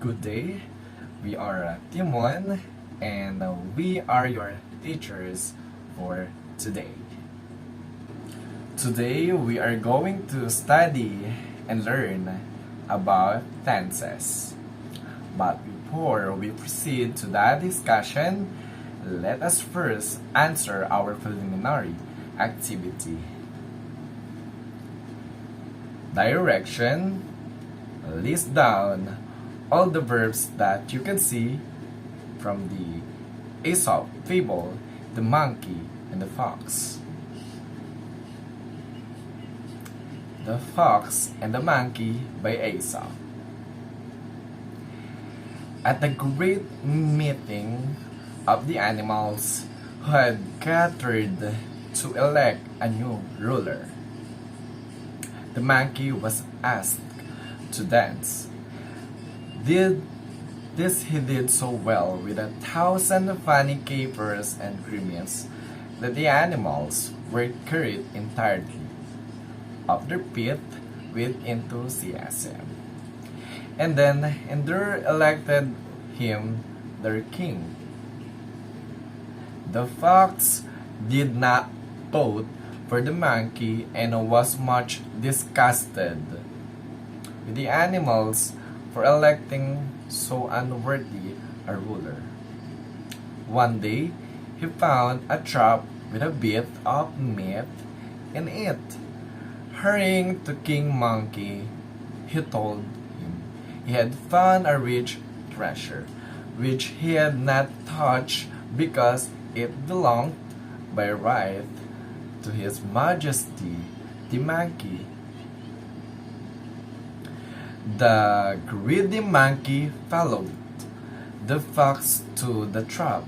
good day. We are Team 1 and we are your teachers for today. Today we are going to study and learn about tenses. But before we proceed to that discussion, let us first answer our preliminary activity. Direction. List down all the verbs that you can see from the Aesop fable, The Monkey and the Fox. The Fox and the Monkey by Aesop. At the great meeting of the animals who had gathered to elect a new ruler, the monkey was asked to dance. He did so well with 1,000 funny capers and grimaces that the animals were carried entirely off their feet with enthusiasm. And then Endure elected him their king. The fox did not vote for the monkey and was much disgusted with the animals for electing so unworthy a ruler. One day, he found a trap with a bit of meat in it. Hurrying to King Monkey, he told him he had found a rich treasure, which he had not touched because it belonged by right to His Majesty the monkey. The greedy monkey followed the fox to the trap.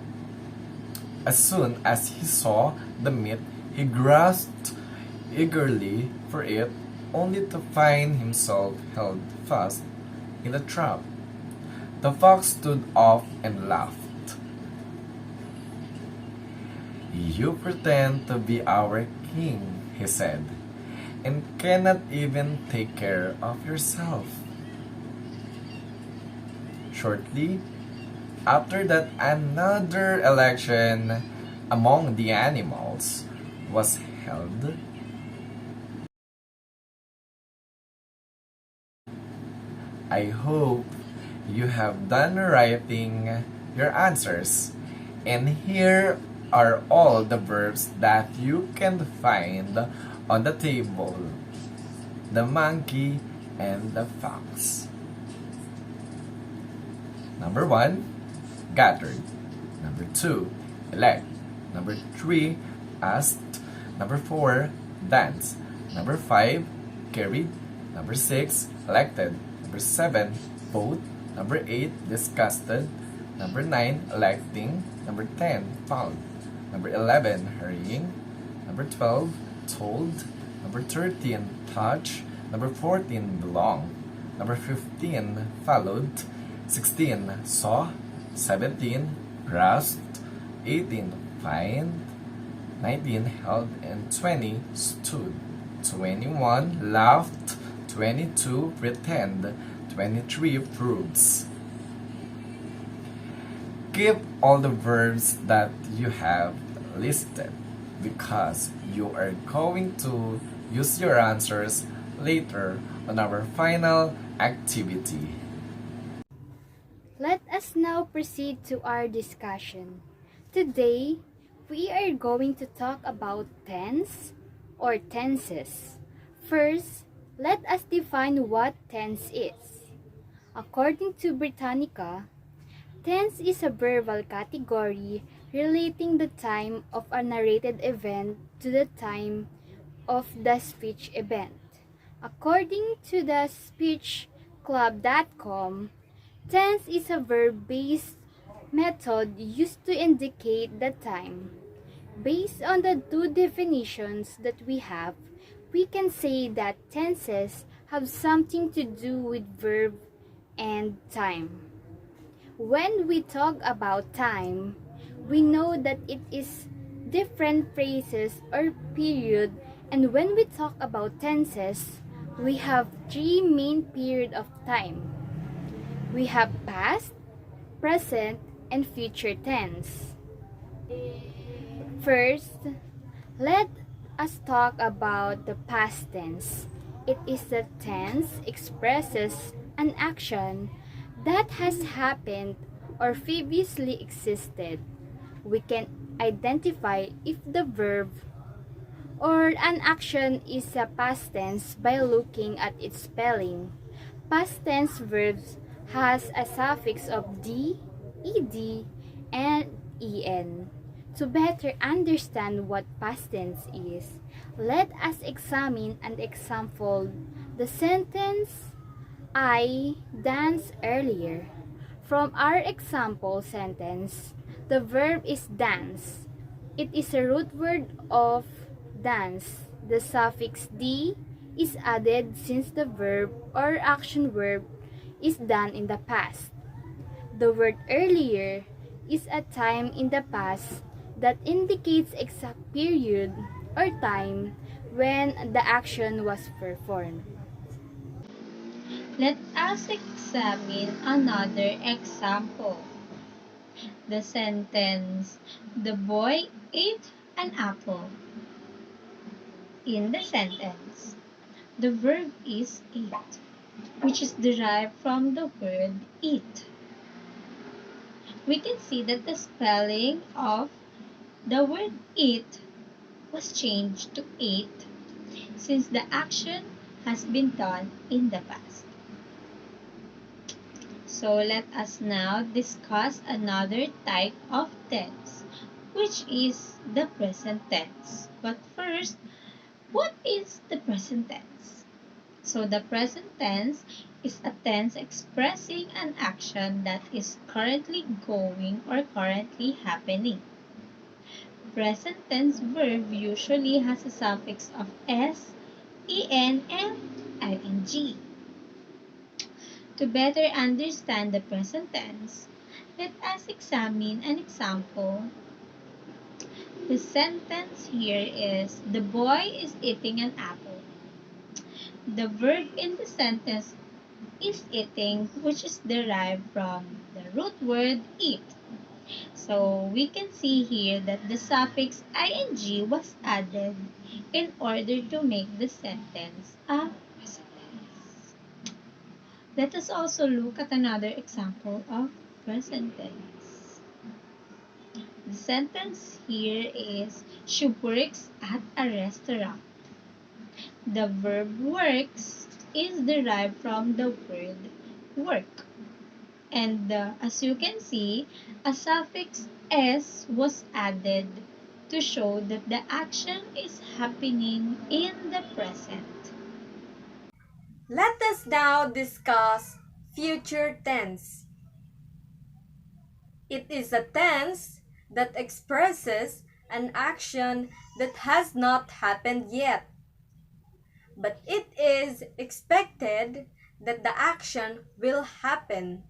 As soon as he saw the meat, he grasped eagerly for it, only to find himself held fast in the trap. The fox stood off and laughed. "You pretend to be our king," he said, "and cannot even take care of yourself." Shortly after that, another election among the animals was held. I hope you have done writing your answers, and here are all the verbs that you can find on the table: the monkey and the fox. Number 1, gathered. Number 2, elect. Number 3, asked. Number 4, dance. Number 5, carried. Number 6, elected. Number 7, vote. Number 8, disgusted. Number 9, electing. Number 10, found. Number 11, hurrying. Number 12, told. Number 13, touch. Number 14, belong. Number 15, followed. 16, saw. 17, grasped. 18, find. 19, held. And 20, stood. 21, laughed. 22, pretend. 23, proves. Keep all the verbs that you have listed because you are going to use your answers later on our final activity. Let us now proceed to our discussion. Today, we are going to talk about tense or tenses. First, let us define what tense is. According to Britannica, tense is a verbal category relating the time of a narrated event to the time of the speech event. According to the speechclub.com, tense is a verb-based method used to indicate the time. Based on the two definitions that we have, we can say that tenses have something to do with verb and time. When we talk about time, we know that it is different phrases or period, and when we talk about tenses, we have three main period of time. We have past, present, and future tense. First, let us talk about the past tense. It is the tense expresses an action that has happened or previously existed. We can identify if the verb or an action is a past tense by looking at its spelling. Past tense verbs has a suffix of d, ed, and en. To better understand what past tense is, let us examine an example. The sentence I danced earlier. From our example sentence, the verb is dance. It is a root word of dance. The suffix d is added since the verb or action verb is done in the past. The word earlier is a time in the past that indicates exact period or time when the action was performed. Let us examine another example. The sentence, the boy ate an apple. In the sentence, the verb is ate, which is derived from the word eat. We can see that the spelling of the word eat was changed to ate since the action has been done in the past. So let us now discuss another type of tense, which is the present tense. But first, what is the present tense? So the present tense is a tense expressing an action that is currently going or currently happening. Present tense verb usually has a suffix of s, en, and ing. To better understand the present tense, let us examine an example. The sentence here is, the boy is eating an apple. The verb in the sentence is eating, which is derived from the root word eat. So we can see here that the suffix ing was added in order to make the sentence a present tense. Let us also look at another example of present tense. The sentence here is, she works at a restaurant. The verb works is derived from the word work. And as you can see, a suffix s was added to show that the action is happening in the present. Let us now discuss future tense. It is a tense that expresses an action that has not happened yet, but it is expected that the action will happen.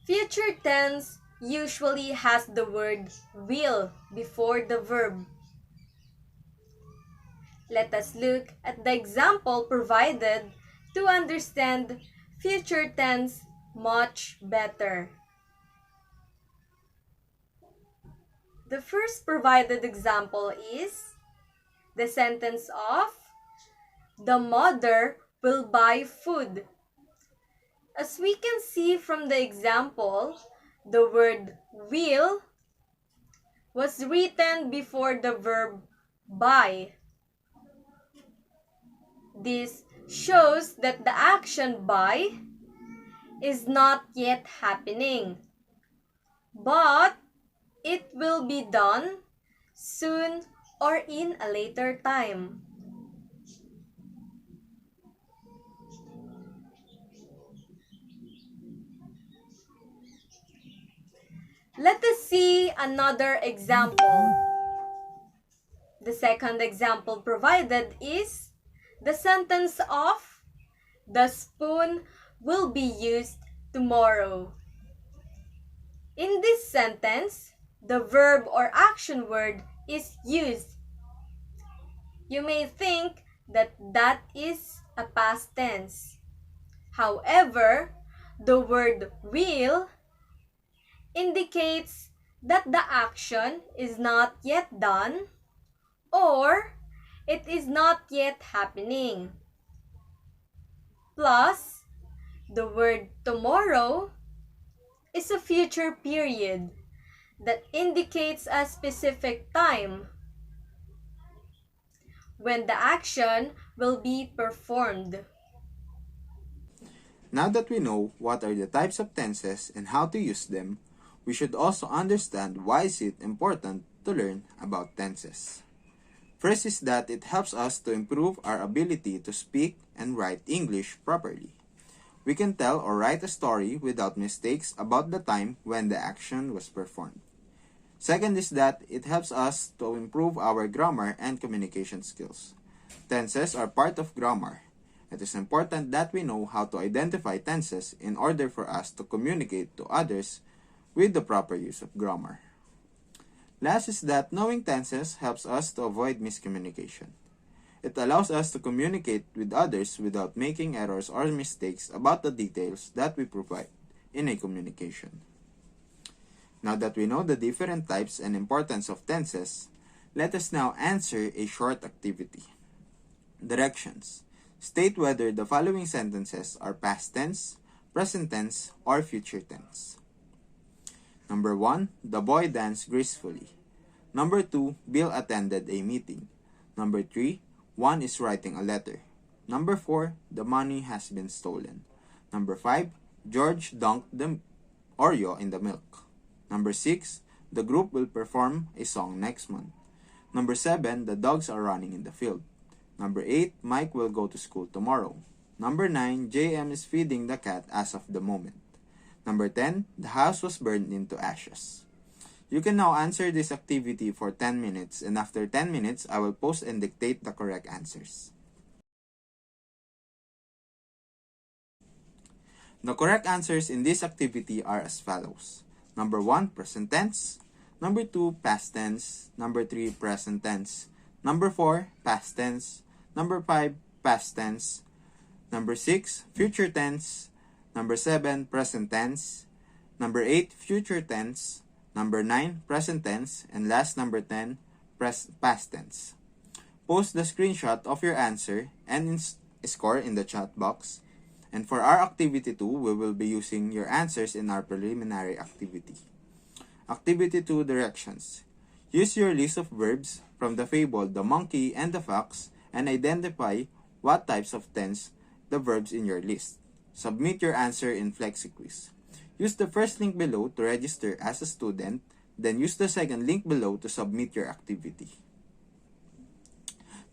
Future tense usually has the word will before the verb. Let us look at the example provided to understand future tense much better. The first provided example is the sentence of, the mother will buy food. As we can see from the example, the word will was written before the verb buy. This shows that the action buy is not yet happening, but it will be done soon or in a later time. Let us see another example. The second example provided is the sentence of, the spoon will be used tomorrow. In this sentence, the verb or action word is used. You may think that that is a past tense, However, the word will indicates that the action is not yet done or it is not yet happening. Plus, the word tomorrow is a future period that indicates a specific time when the action will be performed. Now that we know what are the types of tenses and how to use them, we should also understand why is it important to learn about tenses. First is that it helps us to improve our ability to speak and write English properly. We can tell or write a story without mistakes about the time when the action was performed. Second is that it helps us to improve our grammar and communication skills. Tenses are part of grammar. It is important that we know how to identify tenses in order for us to communicate to others with the proper use of grammar. Last is that knowing tenses helps us to avoid miscommunication. It allows us to communicate with others without making errors or mistakes about the details that we provide in a communication. Now that we know the different types and importance of tenses, let us now answer a short activity. Directions. State whether the following sentences are past tense, present tense, or future tense. Number 1, the boy danced gracefully. Number 2, Bill attended a meeting. Number 3, one is writing a letter. Number 4, the money has been stolen. Number 5, George dunked the Oreo in the milk. Number 6, the group will perform a song next month. Number 7, the dogs are running in the field. Number 8, Mike will go to school tomorrow. Number 9, JM is feeding the cat as of the moment. Number 10, the house was burned into ashes. You can now answer this activity for 10 minutes, and after 10 minutes, I will post and dictate the correct answers. The correct answers in this activity are as follows. Number 1, present tense. Number 2, past tense. Number 3, present tense. Number 4, past tense. Number 5, past tense. Number 6, future tense. Number 7, present tense. Number 8, future tense. Number 9, present tense. And last, number 10, past tense. Post the screenshot of your answer and score in the chat box. And for our activity 2, we will be using your answers in our preliminary activity. Activity 2, directions. Use your list of verbs from the fable The Monkey and the Fox and identify what types of tense the verbs in your list. Submit your answer in FlexiQuiz. Use the first link below to register as a student, then use the second link below to submit your activity.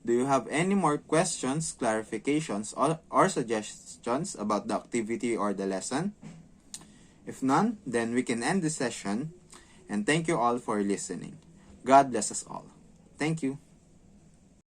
Do you have any more questions, clarifications, or suggestions about the activity or the lesson? If none, then we can end the session. And thank you all for listening. God bless us all. Thank you.